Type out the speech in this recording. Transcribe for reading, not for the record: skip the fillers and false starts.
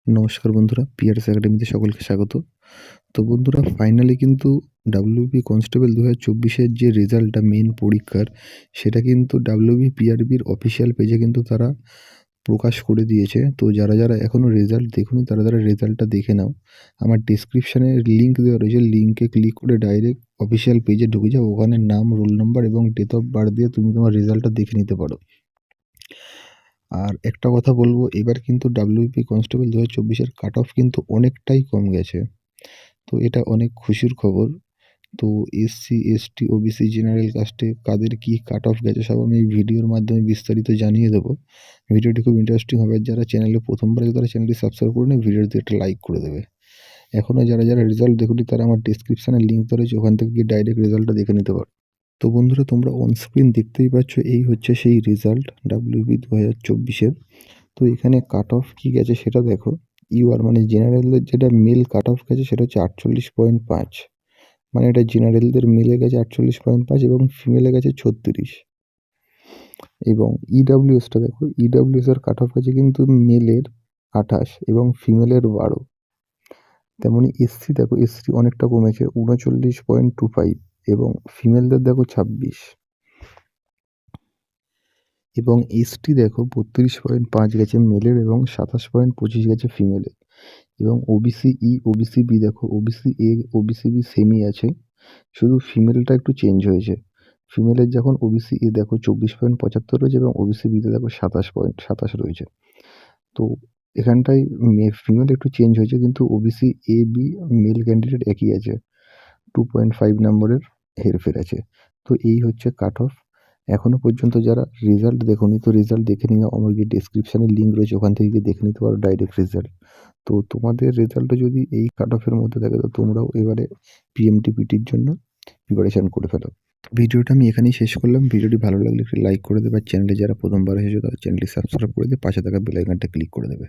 নমস্কার বন্ধুরা, পিআরএস একাডেমিতে সকলকে স্বাগত। তো বন্ধুরা, ফাইনালি কিন্তু ডাব্লিউবি কনস্টেবল 2024-এর যে রেজাল্টটা মেন পরীক্ষার, সেটা কিন্তু ডাব্লিউবি পিআরবির অফিসিয়াল পেজে কিন্তু তারা প্রকাশ করে দিয়েছে। তো যারা যারা এখনও রেজাল্ট দেখোনি তারা রেজাল্টটা দেখে নাও। আমার ডেসক্রিপশানে লিঙ্ক দেওয়া রয়েছে, লিঙ্কে ক্লিক করে ডাইরেক্ট অফিসিয়াল পেজে ঢুকে যাও। ওখানে নাম, রোল নাম্বার এবং ডেট অফ বার্থ দিয়ে তুমি তোমার রেজাল্টটা দেখে নিতে পারো। আর একটা কথা বলবো, এবার কিন্তু ডাব্লিউবি কনস্টেবল 2024-এর কাট অফ কিন্তু অনেকটাই কম গেছে। তো এটা অনেক খুশির খবর। তো এসসি, এসটি, ওবিসি, জেনারেল কাস্টে কাদের কি কাট অফ গেছে সব আমি এই ভিডিওর মাধ্যমে বিস্তারিত জানিয়ে দেবো। ভিডিওটি খুব ইন্টারেস্টিং হবে। যারা চ্যানেলে প্রথমবার তারা চ্যানেলটি সাবস্ক্রাইব করে নিয়ে ভিডিওতে একটা লাইক করে দেবে। এখনও যারা রেজাল্ট দেখোনি তারা আমার ডিসক্রিপশানে লিঙ্ক দেওয়া রয়েছে, ওখান থেকে গিয়ে ডাইরেক্ট রেজাল্টটা দেখে নিতে পারো। তো বন্ধুরা, তোমরা অন স্ক্রিন দেখতেই পাচ্ছ, এই হচ্ছে সেই রেজাল্ট ডাব্লিউবি 2024-এর। তো এখানে কাট অফ কী গেছে সেটা দেখো। ইউআর মানে জেনারেলদের যেটা মেল কাট অফ গেছে সেটা হচ্ছে 48.5, মানে এটা জেনারেলদের মেলে গেছে 48.5 এবং ফিমেলে গেছে 36। এবং ইডাব্লিউএসটা দেখো, ইডাব্লিউএস কাট অফ গেছে কিন্তু মেলের 28 এবং ফিমেলের 12। তেমনি এসসি দেখো, এসসি অনেকটা কমেছে 39.25 এবং ফিমেলদের দেখো 26। এবং এসটি দেখো 32.5 গেছে মেলের এবং 27.25 গেছে ফিমেলের। এবং ওবিসি ই, ওবিসি বি দেখো, ওবিসি এ, ওবিসি বি সেমই আছে, শুধু ফিমেলটা একটু চেঞ্জ হয়েছে। ফিমেলের যখন ওবিসি এ দেখো 24.75 রয়েছে এবং ওবিসি বিতে দেখো 27.27 রয়েছে। তো এখানটায় ফিমেল একটু চেঞ্জ হয়েছে, কিন্তু OBC A B male candidate একই আছে, 2.5 নম্বরের হেরফের আছে। তো এই হচ্ছে কাট অফ। এখনও পর্যন্ত যারা রেজাল্ট দেখোনি তো রেজাল্ট দেখে নিও, আমার গিয়ে ডেসক্রিপশানে লিঙ্ক রয়েছে, ওখান থেকে গিয়ে দেখে নিতে পারো ডাইরেক্ট রেজাল্ট। তো তোমাদের রেজাল্টটা যদি এই কাট অফের মধ্যে থাকে তো তোমরাও এবারে পিএমটিপিটির জন্য প্রিপারেশান করে ফেলো। ভিডিওটা আমি এখানেই শেষ করলাম। ভিডিওটি ভালো লাগলে একটু লাইক করে দেবে, আর চ্যানেলে যারা প্রথমবার এসেছো তারা চ্যানেলটি সাবস্ক্রাইব করে দিয়ে পাশে থাকা বেল আইকনটা ক্লিক করে দেবে।